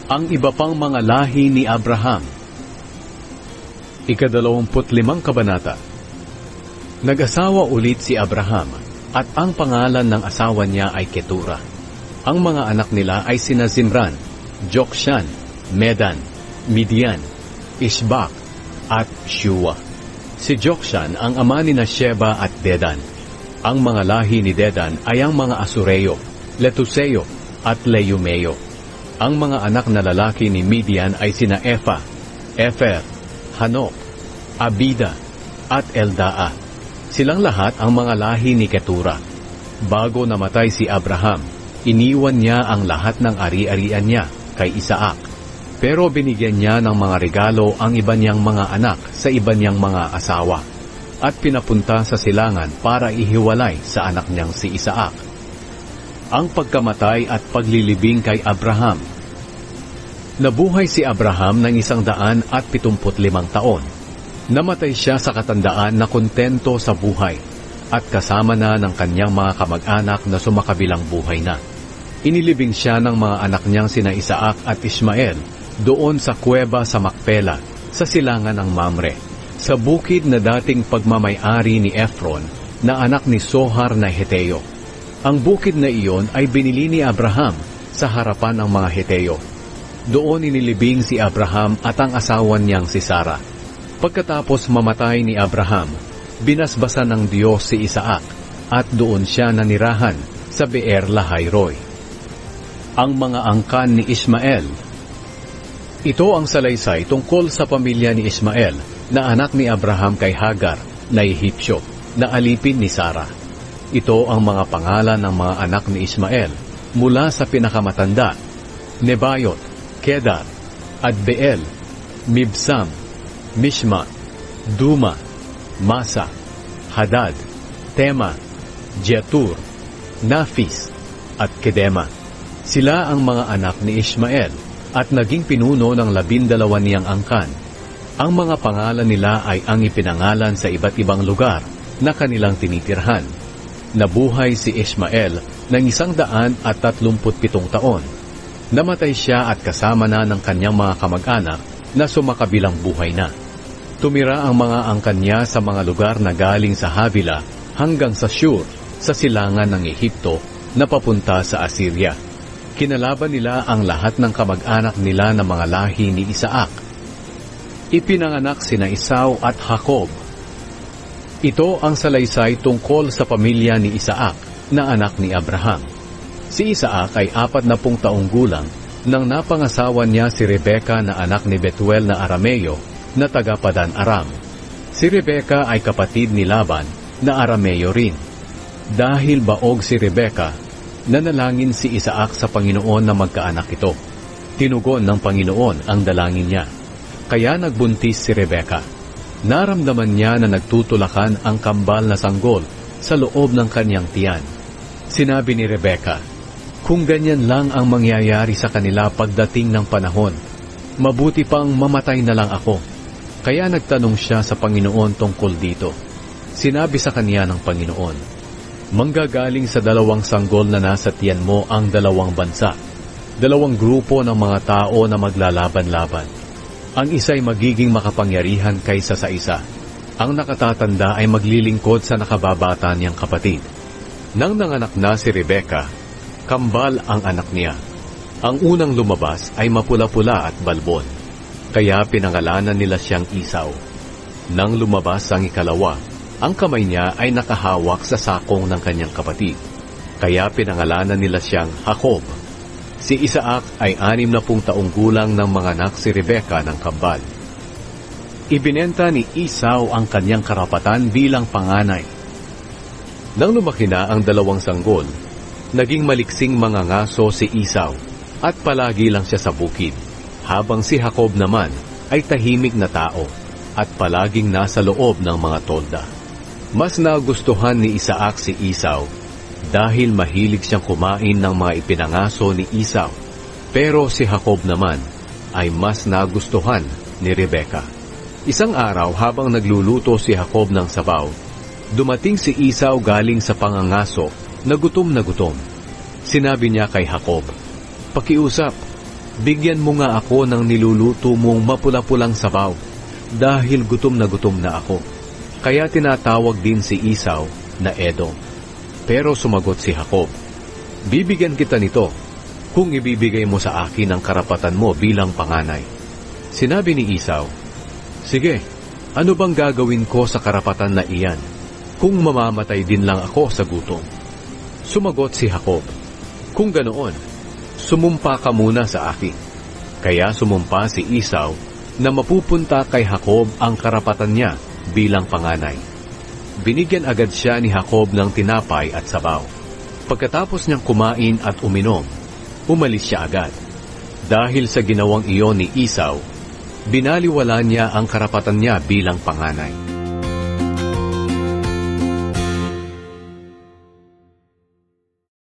Ang iba pang mga lahi ni Abraham. Ika-25 kabanata. Nag-asawa ulit si Abraham, at ang pangalan ng asawa niya ay Ketura. Ang mga anak nila ay sina Zimran, Jokshan, Medan, Midian, Ishbak, at Shua. Si Jokshan ang ama ni Sheba at Dedan. Ang mga lahi ni Dedan ay ang mga Asureo, Letuseo, at Leumeo. Ang mga anak na lalaki ni Midian ay sina Efa, Efer, Hanok, Abida, at Eldaa. Silang lahat ang mga lahi ni Ketura. Bago namatay si Abraham, iniwan niya ang lahat ng ari-arian niya kay Isaac. Pero binigyan niya ng mga regalo ang iba niyang mga anak sa iba niyang mga asawa, at pinapunta sa silangan para ihiwalay sa anak niyang si Isaac. Ang pagkamatay at paglilibing kay Abraham. Nabuhay si Abraham ng 175 taon. Namatay siya sa katandaan na kontento sa buhay, at kasama na ng kanyang mga kamag-anak na sumakabilang buhay na. Inilibing siya ng mga anak niyang sina Isaac at Ismael doon sa kuweba sa Makpela, sa silangan ng Mamre, sa bukid na dating pagmamay-ari ni Ephron na anak ni Sohar na Heteo. Ang bukid na iyon ay binili ni Abraham sa harapan ng mga Heteo. Doon inilibing si Abraham at ang asawa niyang si Sarah. Pagkatapos mamatay ni Abraham, binasbasan ng Diyos si Isaac at doon siya nanirahan sa Beer Lahai-Roi. Ang mga angkan ni Ismael. Ito ang salaysay tungkol sa pamilya ni Ismael na anak ni Abraham kay Hagar na Ehipsyo na alipin ni Sarah. Ito ang mga pangalan ng mga anak ni Ismael mula sa pinakamatanda: Nebayot, Kedar, Adbeel, Mibsam, Mishma, Duma, Masa, Hadad, Tema, Jetur, Nafis, at Kedema. Sila ang mga anak ni Ismael at naging pinuno ng 12 niyang angkan. Ang mga pangalan nila ay ang ipinangalan sa iba't ibang lugar na kanilang tinitirhan. Nabuhay si Ismael ng 137 taon. Namatay siya at kasama na ng kanyang mga kamag-anak na sumakabilang buhay na. Tumira ang mga angkan niya sa mga lugar na galing sa Havila hanggang sa Shur, sa silangan ng Ehipto na papunta sa Assyria. Kinalaban nila ang lahat ng kamag-anak nila na mga lahi ni Isaac. Ipinanganak sina Esau at Jacob. Ito ang salaysay tungkol sa pamilya ni Isaac na anak ni Abraham. Si Isaac ay 40 taong gulang nang napangasawa niya si Rebeka na anak ni Betuel na Arameo na taga Padan Aram. Si Rebeka ay kapatid ni Laban na Arameo rin. Dahil baog si Rebeka, nanalangin si Isaac sa Panginoon na magkaanak ito. Tinugon ng Panginoon ang dalangin niya. Kaya nagbuntis si Rebeka. Naramdaman niya na nagtutulakan ang kambal na sanggol sa loob ng kanyang tiyan. Sinabi ni Rebeka, "Kung ganyan lang ang mangyayari sa kanila pagdating ng panahon, mabuti pang mamatay na lang ako." Kaya nagtanong siya sa Panginoon tungkol dito. Sinabi sa kanya ng Panginoon, "Manggagaling sa 2 sanggol na nasa tiyan mo ang 2 bansa, 2 grupo ng mga tao na maglalaban-laban. Ang isa'y magiging makapangyarihan kaysa sa isa. Ang nakatatanda ay maglilingkod sa nakababata niyang kapatid." Nang nanganak na si Rebeka, kambal ang anak niya. Ang unang lumabas ay mapula-pula at balbon, kaya pinangalanan nila siyang Isaw. Nang lumabas ang ikalawa, ang kamay niya ay nakahawak sa sakong ng kanyang kapatid, kaya pinangalanan nila siyang Jacob. Si Isaac ay 60 taong gulang nang manganak si Rebeka ng kambal. Ibinenta ni Esau ang kanyang karapatan bilang panganay. Nang lumaki na ang 2 sanggol, naging maliksing mga ngaso si Esau at palagi lang siya sa bukid, habang si Jacob naman ay tahimik na tao at palaging nasa loob ng mga tolda. Mas nagustuhan ni Isaac si Esau dahil mahilig siyang kumain ng mga ipinangaso ni Esau, pero si Jacob naman ay mas nagustuhan ni Rebeka. Isang araw habang nagluluto si Jacob ng sabaw, dumating si Esau galing sa pangangaso na gutom na gutom. Sinabi niya kay Jacob, "Pakiusap, bigyan mo nga ako ng niluluto mong mapula-pulang sabaw, dahil gutom na ako. Kaya tinatawag din si Esau na Edom. Pero sumagot si Jacob, bibigyan kita nito, kung ibibigay mo sa akin ang karapatan mo bilang panganay. Sinabi ni Esau, sige, ano bang gagawin ko sa karapatan na iyan, kung mamamatay din lang ako sa gutom? Sumagot si Jacob, kung ganoon, sumumpa ka muna sa akin. Kaya sumumpa si Esau na mapupunta kay Jacob ang karapatan niya bilang panganay. Binigyan agad siya ni Jacob ng tinapay at sabaw. Pagkatapos niyang kumain at uminom, umalis siya agad. Dahil sa ginawang iyon ni Esau, binaliwala niya ang karapatan niya bilang panganay.